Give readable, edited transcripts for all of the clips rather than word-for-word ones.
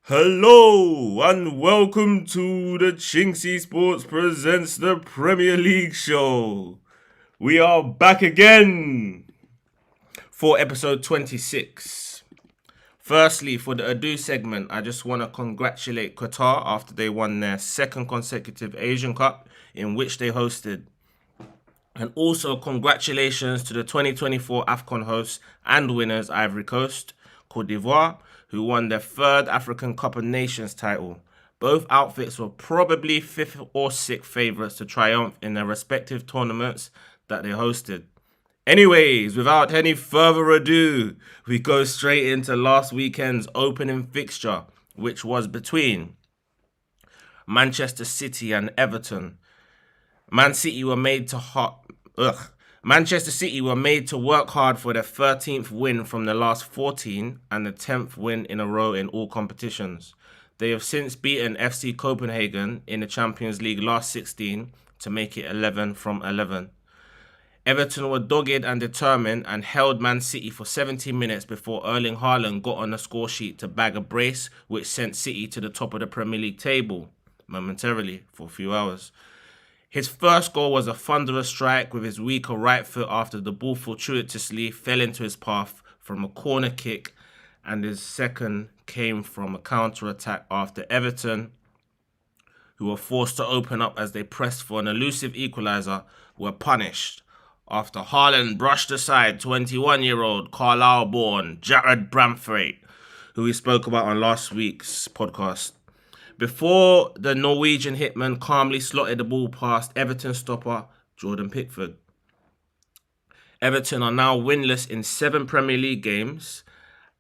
Hello and welcome to the Chinksey Sports Presents the Premier League show. We are back again for episode 26. Firstly, for the Ado segment, I just want to congratulate Qatar after they won their second consecutive Asian Cup in which they hosted. And also congratulations to the 2024 AFCON hosts and winners Ivory Coast, Cote d'Ivoire, who won their third African Cup of Nations title. Both outfits were probably fifth or sixth favourites to triumph in their respective tournaments that they hosted. Anyways, without any further ado, we go straight into last weekend's opening fixture, which was between Manchester City and Everton. Manchester City were made to work hard for their 13th win from the last 14 and the 10th win in a row in all competitions. They have since beaten FC Copenhagen in the Champions League last 16 to make it 11 from 11. Everton were dogged and determined and held Man City for 70 minutes before Erling Haaland got on the score sheet to bag a brace which sent City to the top of the Premier League table momentarily for a few hours. His first goal was a thunderous strike with his weaker right foot after the ball fortuitously fell into his path from a corner kick, and his second came from a counter-attack after Everton, who were forced to open up as they pressed for an elusive equaliser, were punished after Haaland brushed aside 21-year-old Carlisle-born Jared Bramthwaite, who we spoke about on last week's podcast. Before the Norwegian hitman calmly slotted the ball past Everton stopper Jordan Pickford. Everton are now winless in 7 Premier League games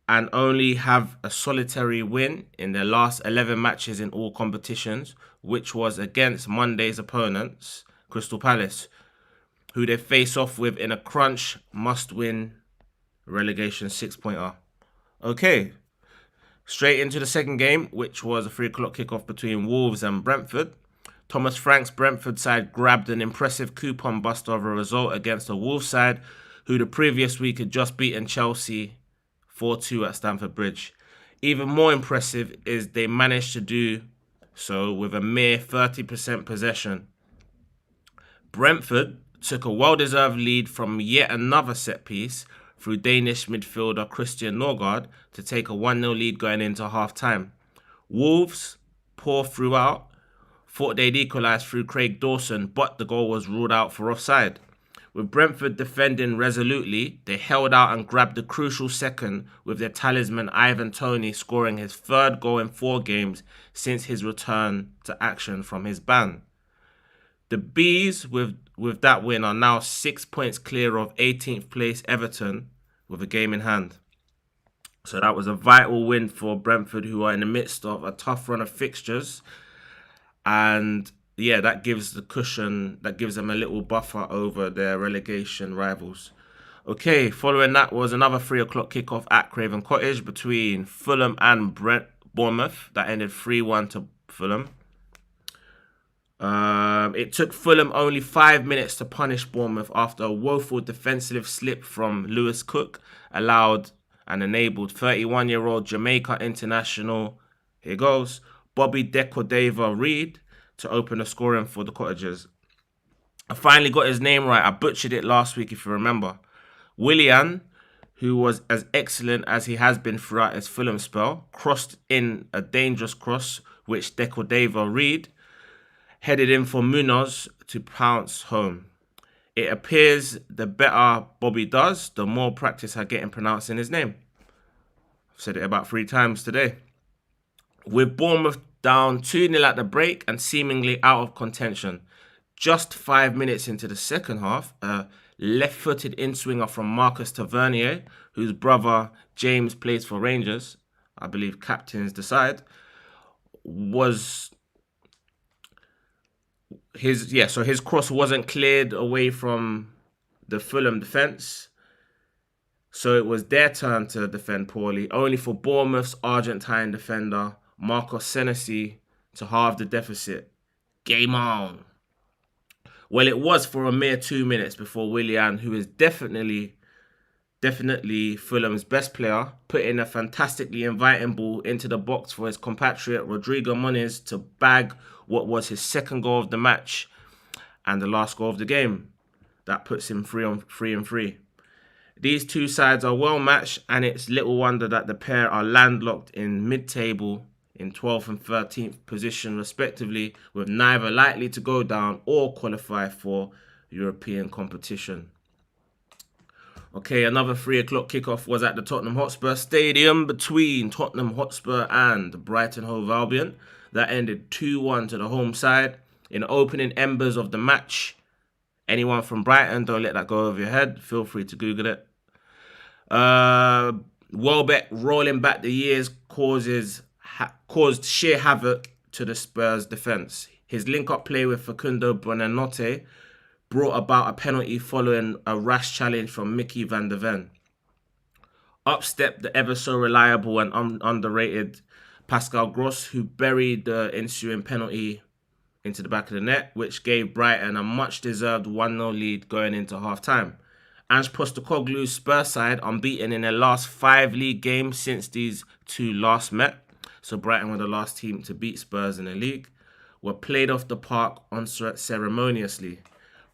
and only have a solitary win in their last 11 matches in all competitions, which was against Monday's opponents, Crystal Palace, who they face off with in a crunch must-win relegation 6-pointer. Okay, straight into the second game, which was a 3 o'clock kickoff between Wolves and Brentford. Thomas Frank's Brentford side grabbed an impressive coupon buster of a result against the Wolves side, who the previous week had just beaten Chelsea 4-2 at Stamford Bridge. Even more impressive is they managed to do so with a mere 30% possession. Brentford took a well-deserved lead from yet another set-piece through Danish midfielder Christian Norgard to take a 1-0 lead going into half-time. Wolves, poor throughout, thought they'd equalise through Craig Dawson, but the goal was ruled out for offside. With Brentford defending resolutely, they held out and grabbed the crucial second with their talisman Ivan Toney scoring his third goal in 4 games since his return to action from his ban. The Bees, with that win, are now 6 points clear of 18th place Everton with a game in hand. So that was a vital win for Brentford, who are in the midst of a tough run of fixtures. And yeah, that gives them a little buffer over their relegation rivals. Okay, following that was another 3 o'clock kickoff at Craven Cottage between Fulham and Bournemouth. That ended 3-1 to Fulham. It took Fulham only 5 minutes to punish Bournemouth after a woeful defensive slip from Lewis Cook allowed and enabled 31-year-old Jamaica international, here goes, Bobby Decordova-Reid to open the scoring for the Cottagers. I finally got his name right. I butchered it last week, if you remember. Willian, who was as excellent as he has been throughout his Fulham spell, crossed in a dangerous cross, which Decordova-Reid headed in for Munoz to pounce home. It appears the better Bobby does, the more practice I get in pronouncing his name. I've said it about 3 times today. With Bournemouth down 2-0 at the break and seemingly out of contention, just 5 minutes into the second half, a left-footed in-swinger from Marcus Tavernier, whose brother James plays for Rangers, I believe captains the side, his cross wasn't cleared away from the Fulham defence. So it was their turn to defend poorly, only for Bournemouth's Argentine defender, Marcos Senesi, to halve the deficit. Game on. Well, it was for a mere 2 minutes before Willian, who is definitely definitely Fulham's best player, putting a fantastically inviting ball into the box for his compatriot Rodrigo Muniz to bag what was his second goal of the match and the last goal of the game. That puts him 3-3. These two sides are well matched, and it's little wonder that the pair are landlocked in mid-table in 12th and 13th position respectively, with neither likely to go down or qualify for European competition. Okay, another 3 o'clock kickoff was at the Tottenham Hotspur Stadium between Tottenham Hotspur and Brighton Hove Albion. That ended 2-1 to the home side. In the opening embers of the match, anyone from Brighton, don't let that go over your head. Feel free to Google it. Welbeck rolling back the years caused sheer havoc to the Spurs defence. His link-up play with Facundo Buonanotte brought about a penalty following a rash challenge from Mickey van der Ven. Up stepped the ever so reliable and underrated Pascal Gross, who buried the ensuing penalty into the back of the net, which gave Brighton a much-deserved 1-0 lead going into half-time. Ange Postecoglou's Spurs side unbeaten in their last 5 league games since these two last met, so Brighton were the last team to beat Spurs in the league, were played off the park unceremoniously.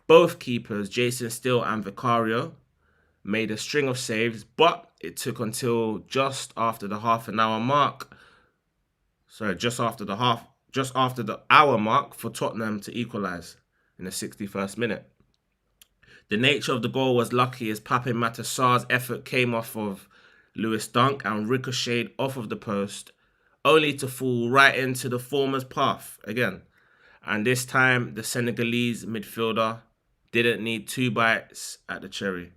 Both keepers, Jason Steele and Vicario, made a string of saves, but it took until just after the hour mark for Tottenham to equalise in the 61st minute. The nature of the goal was lucky as Pape Matasar's effort came off of Lewis Dunk and ricocheted off of the post, only to fall right into the former's path again. And this time, the Senegalese midfielder didn't need 2 bites at the cherry.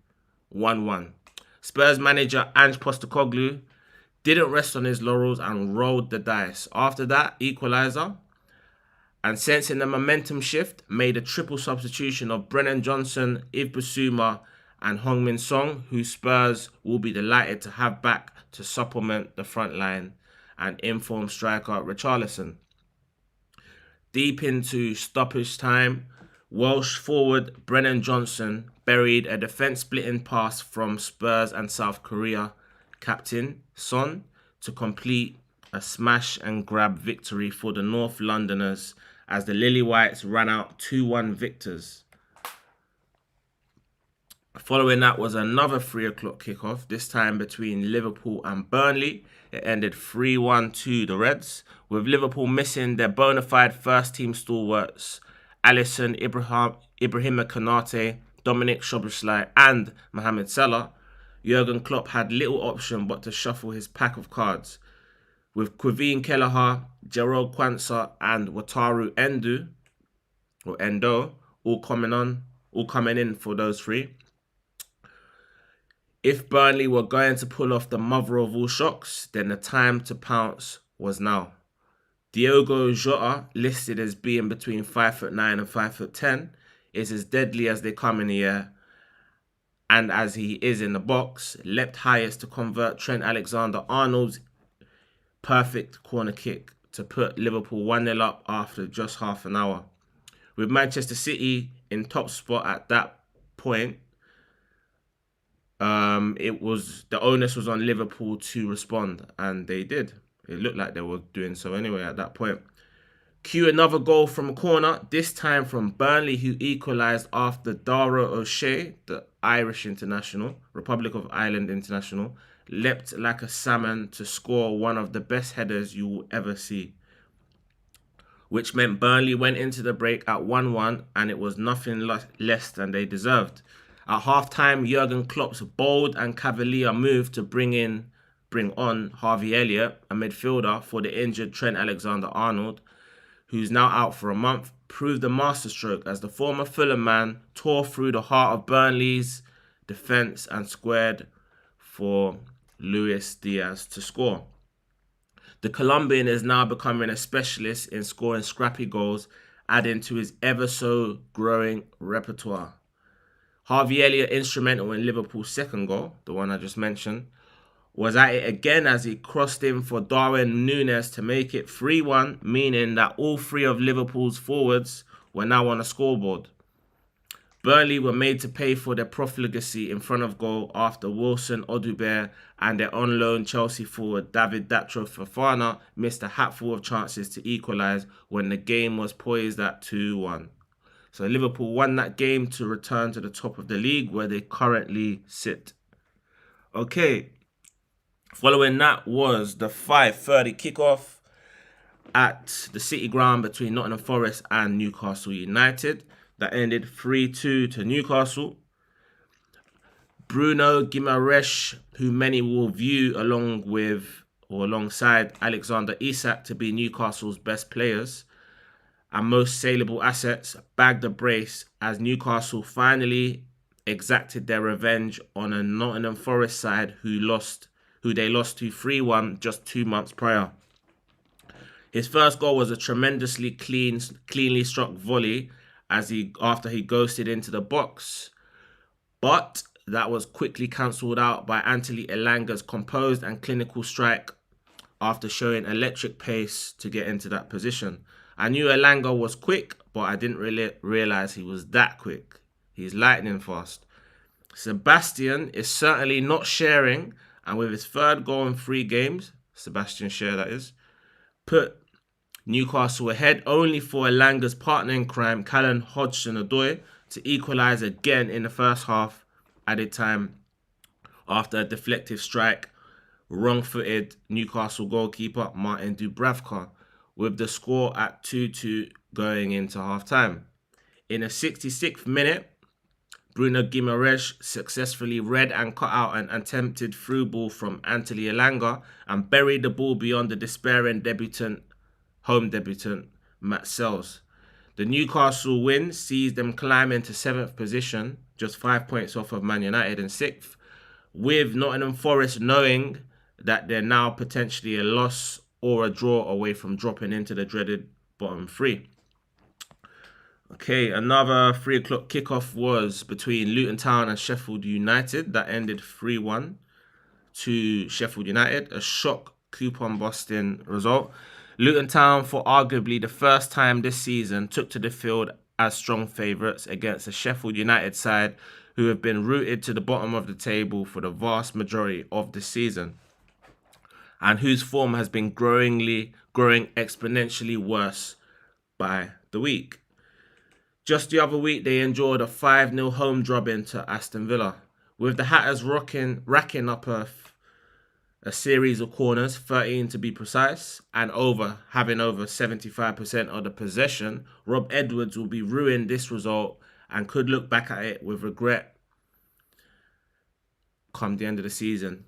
1-1. Spurs manager Ange Postecoglou didn't rest on his laurels and rolled the dice. After that equaliser, and sensing the momentum shift, made a triple substitution of Brennan Johnson, Yves Bissouma and Heung-min Son, who Spurs will be delighted to have back to supplement the front line, and informed striker Richarlison. Deep into stoppage time, Welsh forward Brennan Johnson buried a defence-splitting pass from Spurs and South Korea captain Son to complete a smash-and-grab victory for the North Londoners as the Lily Whites ran out 2-1 victors. Following that was another 3 o'clock kickoff, this time between Liverpool and Burnley. It ended 3-1 to the Reds, with Liverpool missing their bona fide first-team stalwarts Alisson, Ibrahima Konate, Dominic Szoboszlai and Mohamed Salah. Jurgen Klopp had little option but to shuffle his pack of cards, with Kevin Kelleher, Gerald Quansah and Wataru Endo all coming in for those 3. If Burnley were going to pull off the mother of all shocks, then the time to pounce was now. Diogo Jota, listed as being between 5'9" and 5'10", is as deadly as they come in the air, and as he is in the box, leapt highest to convert Trent Alexander-Arnold's perfect corner kick to put Liverpool 1-0 up after just half an hour. With Manchester City in top spot at that point, the onus was on Liverpool to respond, and they did. It looked like they were doing so anyway at that point. Cue another goal from a corner, this time from Burnley, who equalised after Dara O'Shea, the Irish international, Republic of Ireland international, leapt like a salmon to score one of the best headers you will ever see, which meant Burnley went into the break at 1-1, and it was nothing less than they deserved. At half-time, Jurgen Klopp's bold and cavalier move to bring on Harvey Elliott, a midfielder for the injured Trent Alexander-Arnold, who's now out for a month, proved a masterstroke as the former Fulham man tore through the heart of Burnley's defence and squared for Luis Diaz to score. The Colombian is now becoming a specialist in scoring scrappy goals, adding to his ever-so-growing repertoire. Harvey Elliott, instrumental in Liverpool's second goal, the one I just mentioned, was at it again as he crossed in for Darwin Núñez to make it 3-1, meaning that all 3 of Liverpool's forwards were now on the scoreboard. Burnley were made to pay for their profligacy in front of goal after Wilson Odubert and their on-loan Chelsea forward David Datro Fofana missed a hatful of chances to equalise when the game was poised at 2-1. So Liverpool won that game to return to the top of the league where they currently sit. Okay, following that was the 5:30 kickoff at the City Ground between Nottingham Forest and Newcastle United. That ended 3-2 to Newcastle. Bruno Guimaraes, who many will view alongside Alexander Isak to be Newcastle's best players and most saleable assets, bagged a brace as Newcastle finally exacted their revenge on a Nottingham Forest side who they lost to 3-1 just 2 months prior. His first goal was a tremendously cleanly struck volley after he ghosted into the box, but that was quickly cancelled out by Anthony Elanga's composed and clinical strike after showing electric pace to get into that position. I knew Elanga was quick, but I didn't really realise he was that quick. He's lightning fast. Sebastian is certainly not sharing, and with his third goal in 3 games, Sebastian Schär that is, put Newcastle ahead, only for Elanga's partner in crime, Callum Hudson-Odoi, to equalise again in the first half added time after a deflective strike, wrong-footed Newcastle goalkeeper Martin Dubravka, with the score at 2-2 going into half-time. In the 66th minute, Bruno Guimaraes successfully read and cut out an attempted through ball from Anthony Elanga and buried the ball beyond the despairing home debutant Matt Sells. The Newcastle win sees them climb into 7th position, just 5 points off of Man United in 6th, with Nottingham Forest knowing that they're now potentially a loss or a draw away from dropping into the dreaded bottom 3. Okay, another 3 o'clock kickoff was between Luton Town and Sheffield United. That ended 3-1 to Sheffield United, a shock coupon-busting result. Luton Town, for arguably the first time this season, took to the field as strong favourites against the Sheffield United side who have been rooted to the bottom of the table for the vast majority of the season and whose form has been growing exponentially worse by the week. Just the other week, they endured a 5-0 home drubbing to Aston Villa, with the Hatters racking up a series of corners, 13 to be precise, and having over 75% of the possession. Rob Edwards will be ruined this result and could look back at it with regret come the end of the season.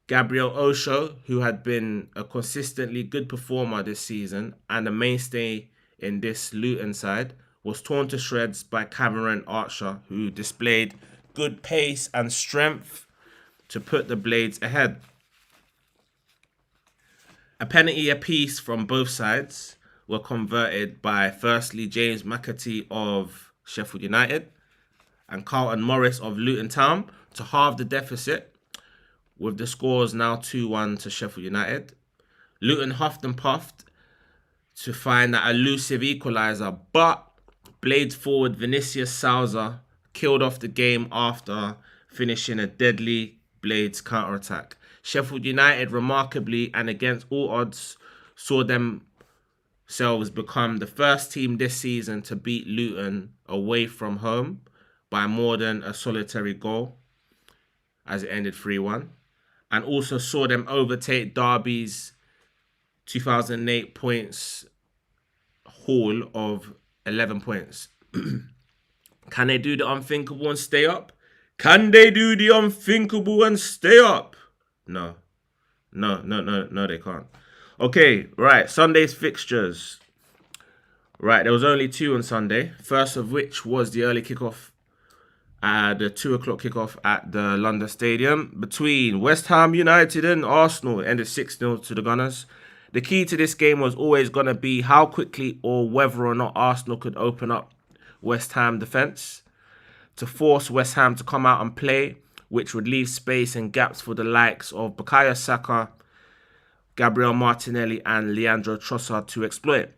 Gabriel Osho, who had been a consistently good performer this season and a mainstay in this Luton side, was torn to shreds by Cameron Archer, who displayed good pace and strength to put the Blades ahead. A penalty apiece from both sides were converted by firstly James McAtee of Sheffield United and Carlton Morris of Luton Town to halve the deficit, with the scores now 2-1 to Sheffield United. Luton huffed and puffed to find that elusive equaliser, but Blades forward Vinicius Souza killed off the game after finishing a deadly Blades counter-attack. Sheffield United, remarkably and against all odds, saw themselves become the first team this season to beat Luton away from home by more than a solitary goal, as it ended 3-1, and also saw them overtake Derby's 2008 points haul of 11 points. Can they do the unthinkable and stay up? Can they do the unthinkable and stay up? No, they can't. Okay, right, Sunday's fixtures. Right, there was only 2 on Sunday. First of which was the early kickoff, the 2 o'clock kickoff at the London Stadium between West Ham United and Arsenal. It ended 6-0 to the Gunners. The key to this game was always going to be how quickly or whether or not Arsenal could open up West Ham defence to force West Ham to come out and play, which would leave space and gaps for the likes of Bukayo Saka, Gabriel Martinelli and Leandro Trossard to exploit.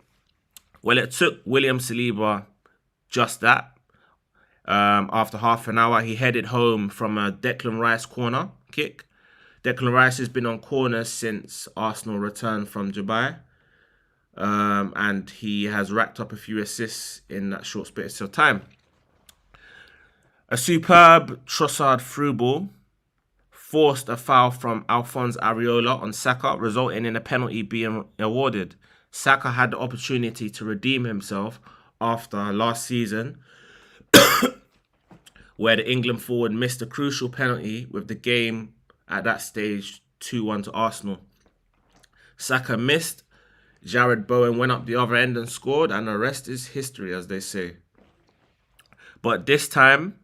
Well, it took William Saliba just that. After half an hour, he headed home from a Declan Rice corner kick. Declan Rice has been on corners since Arsenal returned from Dubai. And he has racked up a few assists in that short space of time. A superb Trossard through ball forced a foul from Alphonse Areola on Saka, resulting in a penalty being awarded. Saka had the opportunity to redeem himself after last season, where the England forward missed a crucial penalty with the game at that stage 2-1 to Arsenal. Saka missed, Jared Bowen went up the other end and scored, and the rest is history, as they say. But this time,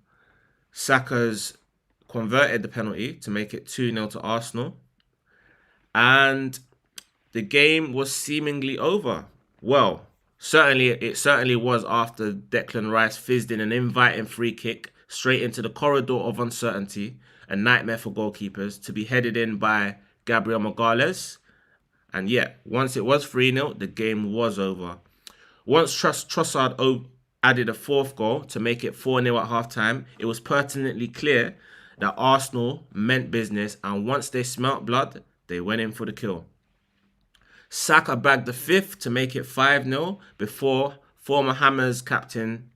Saka's converted the penalty to make it 2-0 to Arsenal. And the game was seemingly over. Well, it certainly was after Declan Rice fizzed in an inviting free kick straight into the corridor of uncertainty, a nightmare for goalkeepers, to be headed in by Gabriel Magalhaes. And yet, once it was 3-0, the game was over. Once Trossard added a fourth goal to make it 4-0 at halftime, it was pertinently clear that Arsenal meant business, and once they smelt blood, they went in for the kill. Saka bagged the fifth to make it 5-0 before former Hammers captain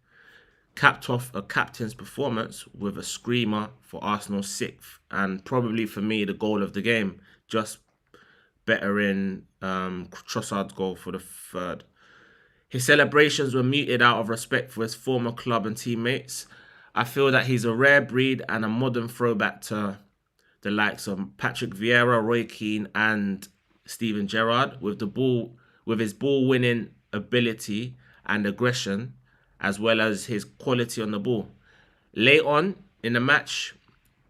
capped off a captain's performance with a screamer for Arsenal's sixth, and probably for me the goal of the game, just better in Trossard's goal for the third. His celebrations were muted out of respect for his former club and teammates. I feel that he's a rare breed and a modern throwback to the likes of Patrick Vieira, Roy Keane and Steven Gerrard, with his ball-winning ability and aggression, as well as his quality on the ball. Late on in the match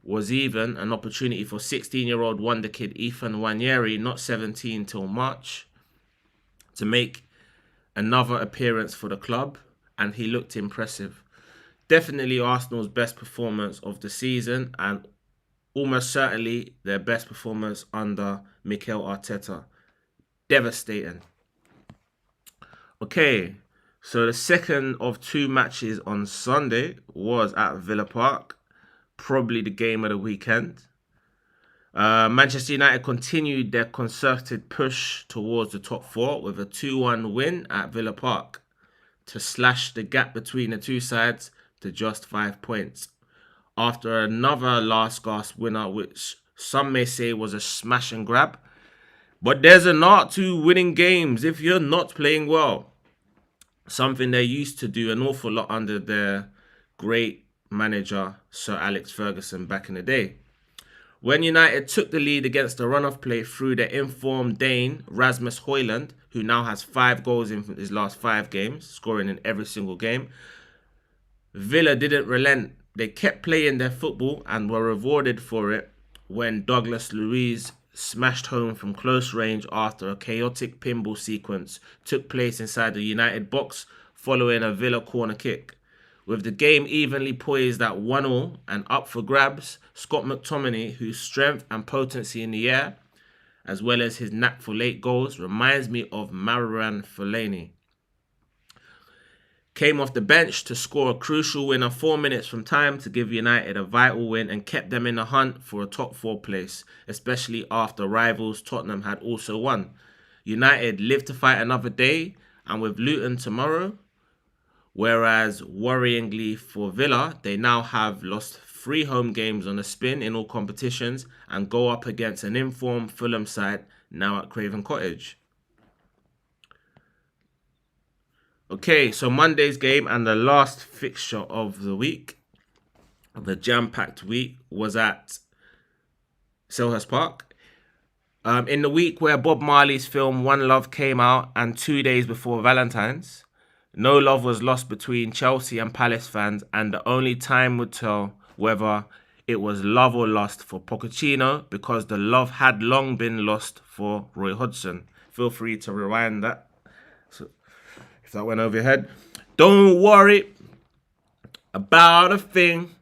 was even an opportunity for 16-year-old wonder kid Ethan Nwaneri, not 17 till March, to make another appearance for the club, and he looked impressive. Definitely Arsenal's best performance of the season, and almost certainly their best performance under Mikel Arteta. Devastating. Okay, so the second of two matches on Sunday was at Villa Park, probably the game of the weekend. Manchester United continued their concerted push towards the top four with a 2-1 win at Villa Park to slash the gap between the two sides to just 5 points. After another last gasp winner, which some may say was a smash and grab. But there's an art to winning games if you're not playing well. Something they used to do an awful lot under their great manager, Sir Alex Ferguson, back in the day. When United took the lead against a run-off play through their informed Dane, Rasmus Højlund, who now has 5 goals in his last 5 games, scoring in every single game, Villa didn't relent. They kept playing their football and were rewarded for it when Douglas Luiz smashed home from close range after a chaotic pinball sequence took place inside the United box following a Villa corner kick. With the game evenly poised at 1-1 and up for grabs, Scott McTominay, whose strength and potency in the air, as well as his knack for late goals, reminds me of Marouane Fellaini, came off the bench to score a crucial winner 4 minutes from time to give United a vital win and kept them in the hunt for a top 4 place, especially after rivals Tottenham had also won. United live to fight another day, and with Luton tomorrow, whereas worryingly for Villa, they now have lost 3 home games on the spin in all competitions and go up against an informed Fulham side now at Craven Cottage. Okay, so Monday's game and the last fixture of the week, the jam-packed week, was at Selhurst Park. In the week where Bob Marley's film One Love came out and 2 days before Valentine's, no love was lost between Chelsea and Palace fans, and the only time would tell whether it was love or lust for Pochettino, because the love had long been lost for Roy Hodgson. Feel free to rewind that. So, if that went over your head. Don't worry about a thing,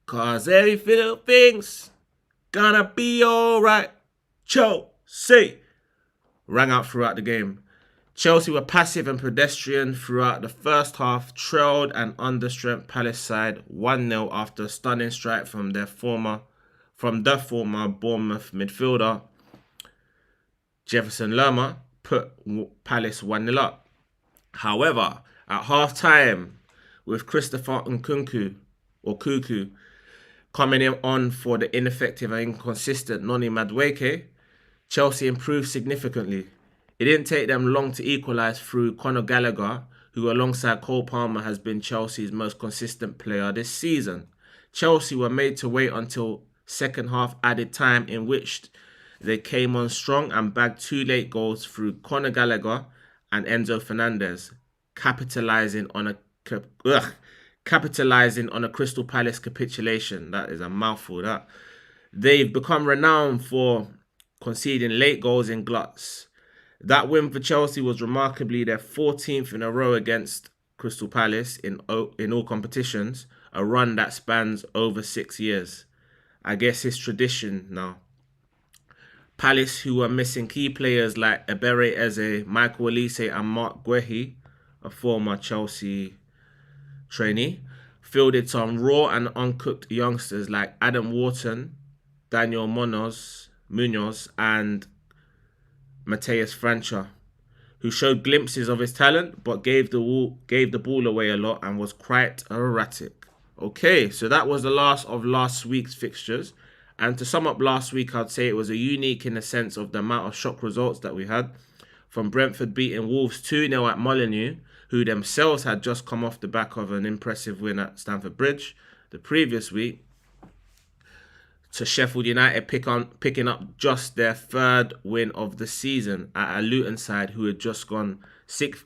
'cause every little thing's gonna be alright. Chelsea rang out throughout the game. Chelsea were passive and pedestrian throughout the first half, trailed an understrength Palace side 1-0 after a stunning strike from the former Bournemouth midfielder Jefferson Lerma put Palace 1-0 up. However, at half-time, with Christopher Nkunku coming in on for the ineffective and inconsistent Noni Madueke, Chelsea improved significantly. It didn't take them long to equalise through Conor Gallagher, who alongside Cole Palmer has been Chelsea's most consistent player this season. Chelsea were made to wait until second half added time, in which they came on strong and bagged 2 late goals through Conor Gallagher and Enzo Fernandez, capitalising on a Crystal Palace capitulation. That is a mouthful, that. They've become renowned for conceding late goals in gluts. That win for Chelsea was remarkably their 14th in a row against Crystal Palace in all competitions, a run that spans over 6 years. I guess it's tradition now. Palace, who were missing key players like Ebere Eze, Michael Olise and Mark Guehi, a former Chelsea trainee, fielded some raw and uncooked youngsters like Adam Wharton, Daniel Munoz and Mateus França, who showed glimpses of his talent but gave the ball away a lot and was quite erratic. Okay, so that was the last of last week's fixtures. And to sum up last week, I'd say it was a unique in the sense of the amount of shock results that we had. From Brentford beating Wolves 2-0 at Molineux, who themselves had just come off the back of an impressive win at Stamford Bridge the previous week, to Sheffield United picking up just their 3rd win of the season at a Luton side who had just gone 6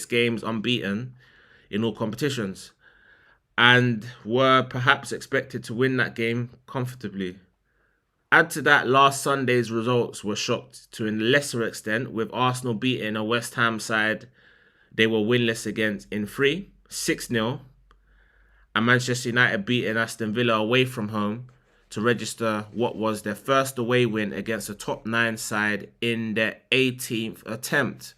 games unbeaten in all competitions and were perhaps expected to win that game comfortably. Add to that, last Sunday's results were shocked to a lesser extent, with Arsenal beating a West Ham side they were winless against in 6-0, and Manchester United beating Aston Villa away from home to register what was their first away win against a top 9 side in their 18th attempt.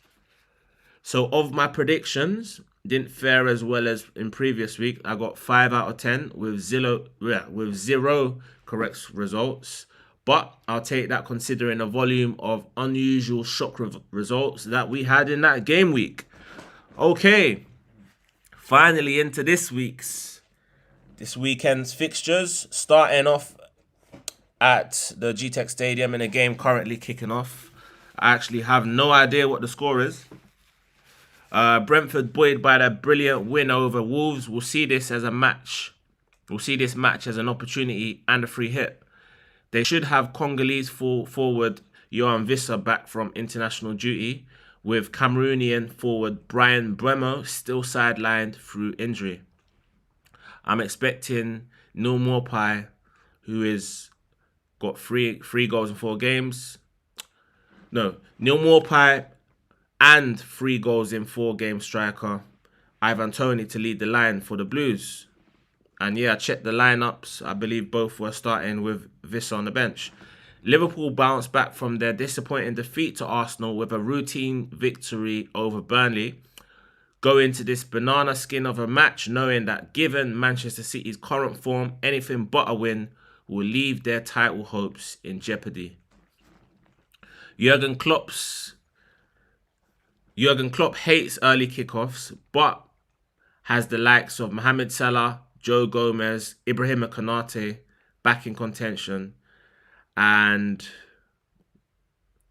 So of my predictions, didn't fare as well as in previous week. I got 5 out of 10 with zero correct results. But I'll take that considering the volume of unusual shock results that we had in that game week. Okay, finally into this weekend's fixtures, starting off at the GTEC Stadium in a game currently kicking off. I actually have no idea what the score is. Brentford, buoyed by their brilliant win over Wolves, will see this match as an opportunity and a free hit. They should have Congolese forward Yohan Wissa back from international duty, with Cameroonian forward Brian Bremo still sidelined through injury. I'm expecting Neil Maupay, who has got three goals in 4 games. No, Neil Maupay and 3 goals in 4 game striker Ivan Toney to lead the line for the Blues. And yeah, I checked the lineups. I believe both were starting with Wissa on the bench. Liverpool bounced back from their disappointing defeat to Arsenal with a routine victory over Burnley. Go into this banana skin of a match knowing that given Manchester City's current form, anything but a win will leave their title hopes in jeopardy. Jurgen Klopp hates early kickoffs, but has the likes of Mohamed Salah, Joe Gomez, Ibrahima Konate back in contention, and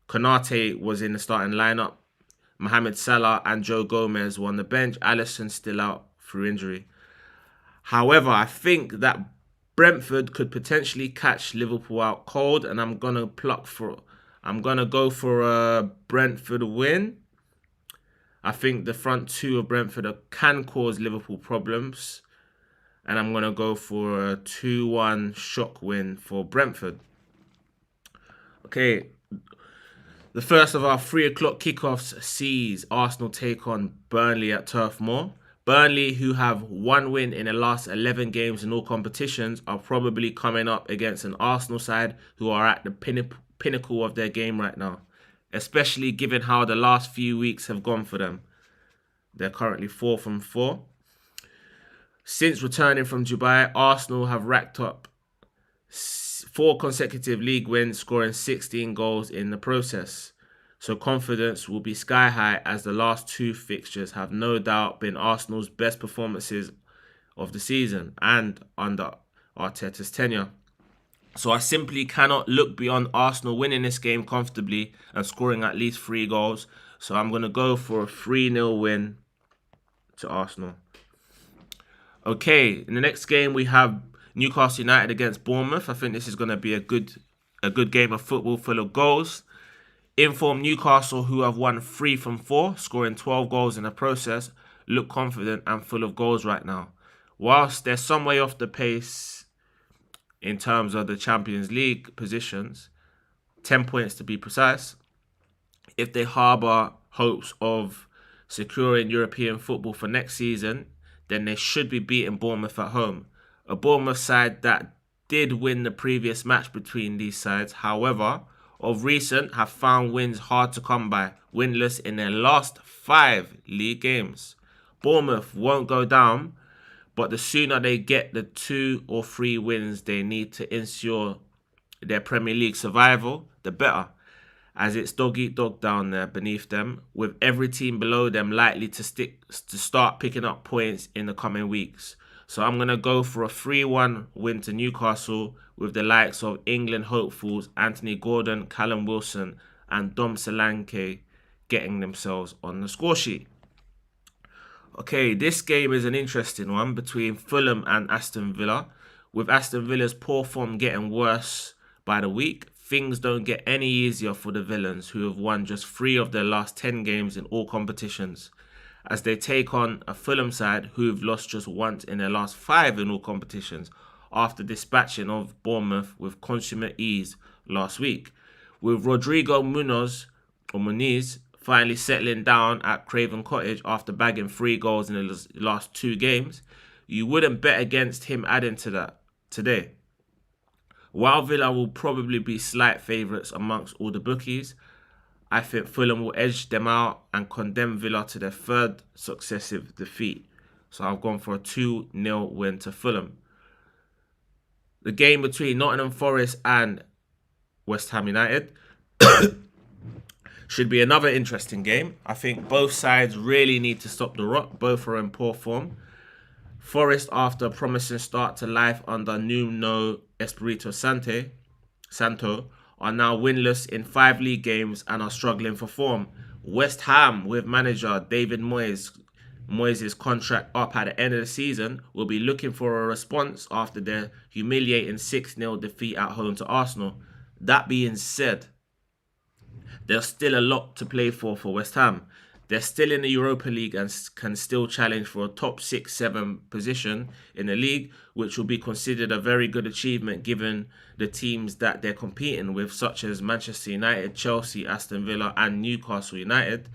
Konate was in the starting lineup. Mohamed Salah and Joe Gomez were on the bench. Alisson still out through injury. However, I think that Brentford could potentially catch Liverpool out cold, and I'm gonna go for a Brentford win. I think the front 2 of Brentford can cause Liverpool problems, and I'm going to go for a 2-1 shock win for Brentford. Okay, the first of our 3 o'clock kickoffs sees Arsenal take on Burnley at Turf Moor. Burnley, who have 1 win in the last 11 games in all competitions, are probably coming up against an Arsenal side who are at the pinnacle of their game right now. especially given how the last few weeks have gone for them. They're currently 4 from 4. Since returning from Dubai, Arsenal have racked up 4 consecutive league wins, scoring 16 goals in the process. So confidence will be sky high, as the last 2 fixtures have no doubt been Arsenal's best performances of the season and under Arteta's tenure. So I simply cannot look beyond Arsenal winning this game comfortably and scoring at least 3 goals. So I'm going to go for a 3-0 win to Arsenal. Okay, in the next game we have Newcastle United against Bournemouth. I think this is going to be a good game of football full of goals. Informed Newcastle, who have won 3 from 4, scoring 12 goals in the process, look confident and full of goals right now. Whilst they're some way off the pace in terms of the Champions League positions, 10 points to be precise, if they harbour hopes of securing European football for next season, then they should be beating Bournemouth at home. A Bournemouth side that did win the previous match between these sides, however, of recent have found wins hard to come by, winless in their last 5 league games. Bournemouth won't go down, but the sooner they get the 2 or 3 wins they need to ensure their Premier League survival, the better, as it's dog-eat-dog down there beneath them, with every team below them likely to start picking up points in the coming weeks. So I'm going to go for a 3-1 win to Newcastle, with the likes of England hopefuls Anthony Gordon, Callum Wilson and Dom Solanke getting themselves on the score sheet. Okay, this game is an interesting one between Fulham and Aston Villa. With Aston Villa's poor form getting worse by the week, things don't get any easier for the Villains, who have won just 3 of their last 10 games in all competitions, as they take on a Fulham side who've lost just once in their last 5 in all competitions, after dispatching of Bournemouth with consummate ease last week. With Rodrigo Muniz finally settling down at Craven Cottage after bagging 3 goals in the last 2 games, you wouldn't bet against him adding to that today. While Villa will probably be slight favourites amongst all the bookies, I think Fulham will edge them out and condemn Villa to their 3rd successive defeat. So I've gone for a 2-0 win to Fulham. The game between Nottingham Forest and West Ham United should be another interesting game. I think both sides really need to stop the rot. Both are in poor form. Forest, after a promising start to life under Nuno Espirito Santo, are now winless in 5 league games and are struggling for form. West Ham, with manager David Moyes' contract up at the end of the season, will be looking for a response after their humiliating 6-0 defeat at home to Arsenal. That being said, there's still a lot to play for West Ham. They're still in the Europa League and can still challenge for a top 6-7 position in the league, which will be considered a very good achievement given the teams that they're competing with, such as Manchester United, Chelsea, Aston Villa and Newcastle United,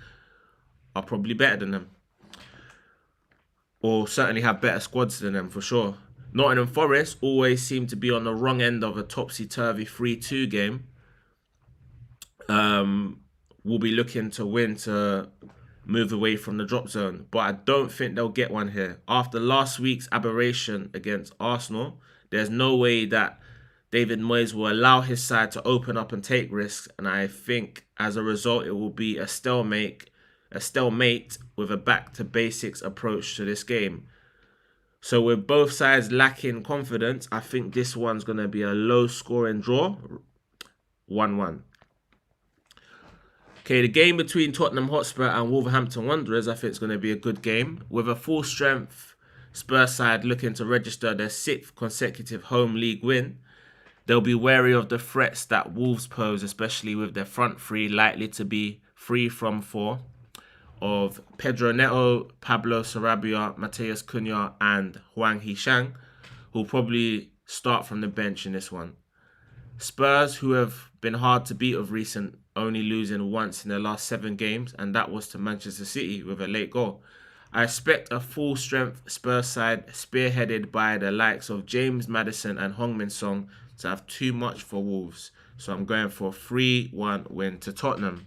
are probably better than them. Or certainly have better squads than them for sure. Nottingham Forest always seem to be on the wrong end of a topsy-turvy 3-2 game. Will be looking to win to move away from the drop zone, but I don't think they'll get one here. After last week's aberration against Arsenal, there's no way that David Moyes will allow his side to open up and take risks, and I think as a result it will be a stalemate with a back-to-basics approach to this game. So with both sides lacking confidence, I think this one's going to be a low-scoring draw, 1-1. Okay, the game between Tottenham Hotspur and Wolverhampton Wanderers, I think it's going to be a good game. With a full-strength Spurs side looking to register their 6th consecutive home league win, they'll be wary of the threats that Wolves pose, especially with their front 3 likely to be 3 from 4 of Pedro Neto, Pablo Sarabia, Mateus Cunha and Hwang Hee-chan, who'll probably start from the bench in this one. Spurs, who have been hard to beat of recent, only losing once in their last 7 games, and that was to Manchester City with a late goal. I expect a full-strength Spurs side spearheaded by the likes of James Maddison and Heung-min Son to have too much for Wolves. So I'm going for a 3-1 win to Tottenham.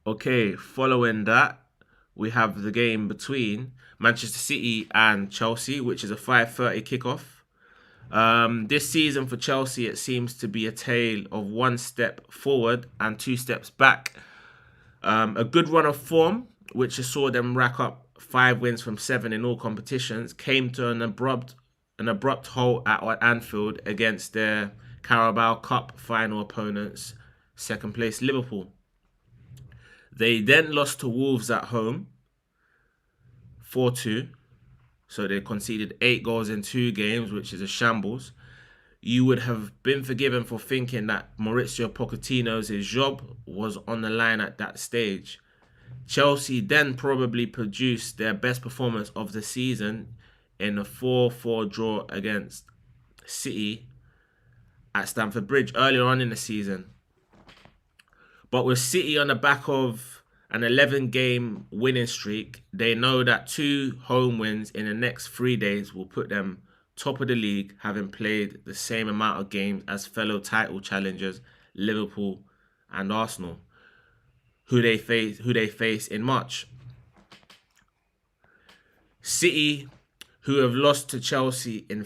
Okay, following that, we have the game between Manchester City and Chelsea, which is a 5:30 kickoff. This season for Chelsea, it seems to be a tale of one step forward and two steps back. A good run of form, which saw them rack up 5 wins from 7 in all competitions, came to an abrupt halt at Anfield against their Carabao Cup final opponents, second place Liverpool. They then lost to Wolves at home, 4-2. So they conceded 8 goals in 2 games, which is a shambles. You would have been forgiven for thinking that Mauricio Pochettino's job was on the line at that stage. Chelsea then probably produced their best performance of the season in a 4-4 draw against City at Stamford Bridge earlier on in the season. But with City on the back of an 11-game winning streak, they know that 2 home wins in the next 3 days will put them top of the league, having played the same amount of games as fellow title challengers Liverpool and Arsenal, who they face in March. City, who haven't lost to Chelsea in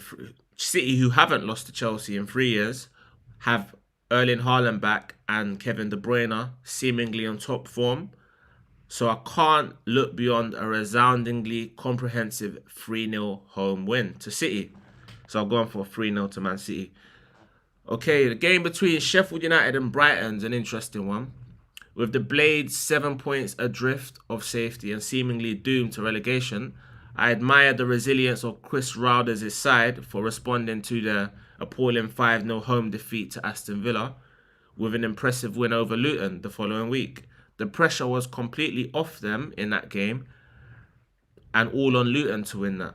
3 years, have Erling Haaland back and Kevin De Bruyne seemingly on top form. So I can't look beyond a resoundingly comprehensive 3-0 home win to City. So I'm going for 3-0 to Man City. Okay, the game between Sheffield United and Brighton's an interesting one. With the Blades 7 points adrift of safety and seemingly doomed to relegation, I admire the resilience of Chris Wilder's side for responding to the appalling 5-0 home defeat to Aston Villa with an impressive win over Luton the following week. The pressure was completely off them in that game and all on Luton to win that,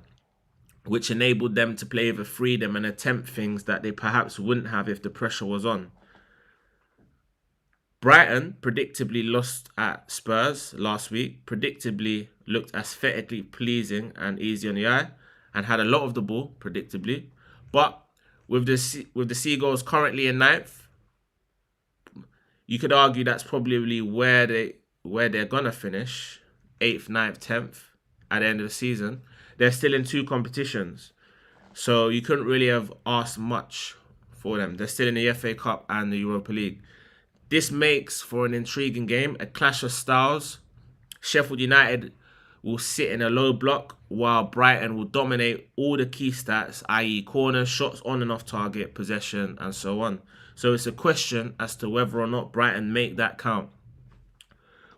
which enabled them to play with freedom and attempt things that they perhaps wouldn't have if the pressure was on. Brighton predictably lost at Spurs last week, predictably looked aesthetically pleasing and easy on the eye, and had a lot of the ball, predictably. But with the Seagulls currently in 9th, you could argue that's probably where they're gonna finish, 8th, 9th, 10th at the end of the season. They're still in 2 competitions, so you couldn't really have asked much for them. They're still in the FA Cup and the Europa League. This makes for an intriguing game, a clash of styles. Sheffield United will sit in a low block while Brighton will dominate all the key stats, i.e. corners, shots on and off target, possession, and so on. So it's a question as to whether or not Brighton make that count.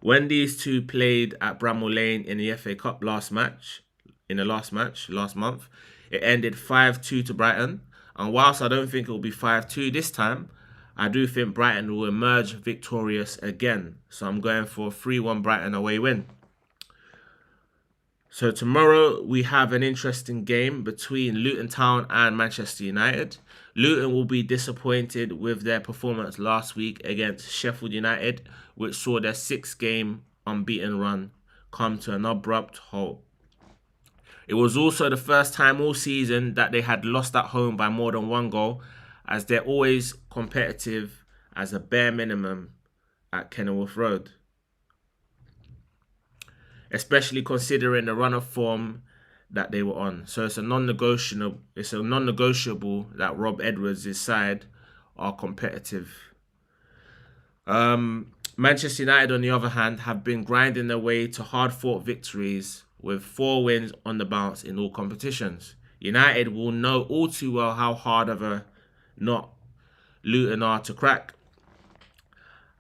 When these two played at Bramall Lane in the FA Cup last month, it ended 5-2 to Brighton. And whilst I don't think it will be 5-2 this time, I do think Brighton will emerge victorious again. So I'm going for a 3-1 Brighton away win. So tomorrow we have an interesting game between Luton Town and Manchester United. Luton will be disappointed with their performance last week against Sheffield United, which saw their 6-game unbeaten run come to an abrupt halt. It was also the first time all season that they had lost at home by more than 1 goal, as they're always competitive as a bare minimum at Kenilworth Road. Especially considering the run of form that they were on. So it's a non-negotiable that Rob Edwards' side are competitive. Manchester United, on the other hand, have been grinding their way to hard-fought victories with 4 wins on the bounce in all competitions. United will know all too well how hard of a nut Luton are to crack,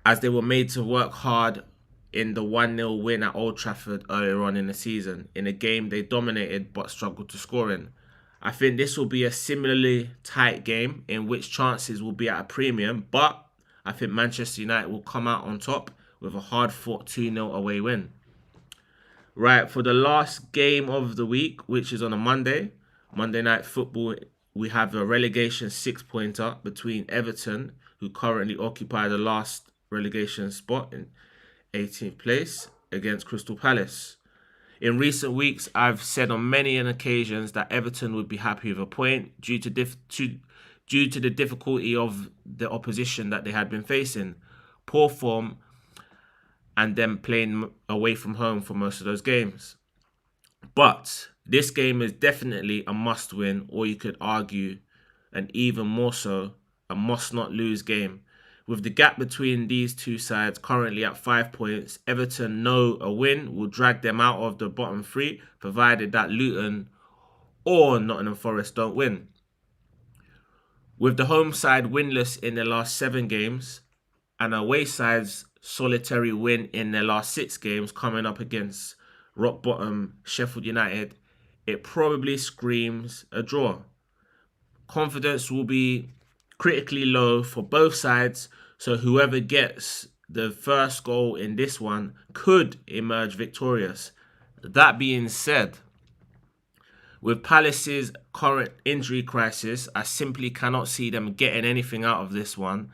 as they were made to work hard in the 1-0 win at Old Trafford earlier on in the season, in a game they dominated but struggled to score in. I think this will be a similarly tight game in which chances will be at a premium, but I think Manchester United will come out on top with a hard-fought 2-0 away win. Right, for the last game of the week, which is on a Monday Night Football, we have a relegation 6-pointer between Everton, who currently occupy the last relegation spot in 18th place, against Crystal Palace. In recent weeks, I've said on many occasions that Everton would be happy with a point due to the difficulty of the opposition that they had been facing. Poor form and then playing away from home for most of those games. But this game is definitely a must win, or you could argue, and even more so, a must not lose game. With the gap between these two sides currently at 5 points, Everton know a win will drag them out of the bottom three, provided that Luton or Nottingham Forest don't win. With the home side winless in their last 7 games, and away side's solitary win in their last 6 games coming up against rock bottom Sheffield United, it probably screams a draw. Confidence will be critically low for both sides, so whoever gets the first goal in this one could emerge victorious. That being said, with Palace's current injury crisis, I simply cannot see them getting anything out of this one,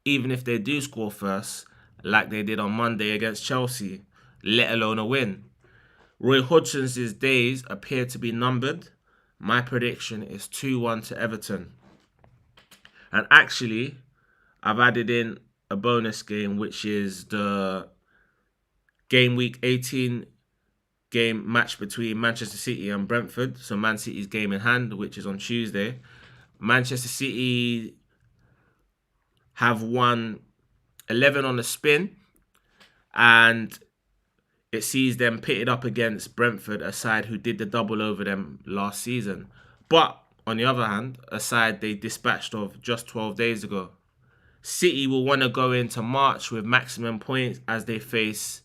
even if they do score first, like they did on Monday against Chelsea, let alone a win. Roy Hodgson's days appear to be numbered. My prediction is 2-1 to Everton. And actually, I've added in a bonus game, which is the game week 18 game match between Manchester City and Brentford. So Man City's game in hand, which is on Tuesday. Manchester City have won 11 on the spin, and it sees them pitted up against Brentford, a side who did the double over them last season. But on the other hand, a side they dispatched of just 12 days ago. City will want to go into March with maximum points as they face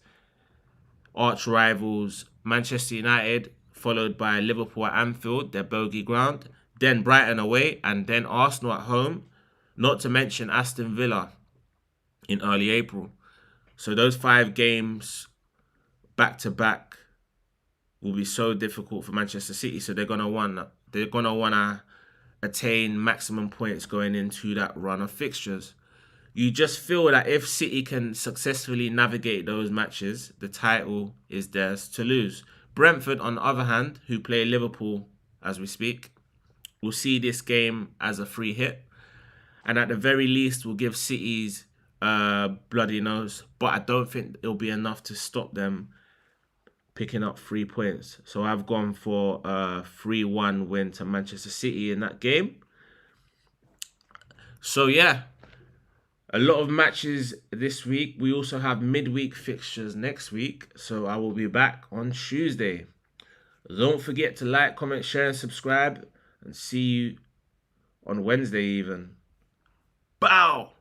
arch rivals Manchester United, followed by Liverpool at Anfield, their bogey ground, then Brighton away, and then Arsenal at home, not to mention Aston Villa in early April. So those 5 games back to back will be so difficult for Manchester City. So they're gonna want to attain maximum points going into that run of fixtures. You just feel that if City can successfully navigate those matches, the title is theirs to lose. Brentford, on the other hand, who play Liverpool as we speak, will see this game as a free hit, and at the very least will give City's bloody nose. But I don't think it'll be enough to stop them picking up 3 points. So I've gone for a 3-1 win to Manchester City in that game. So yeah, a lot of matches this week. We also have midweek fixtures next week. So I will be back on Tuesday. Don't forget to like, comment, share, and subscribe. And see you on Wednesday even. Bow!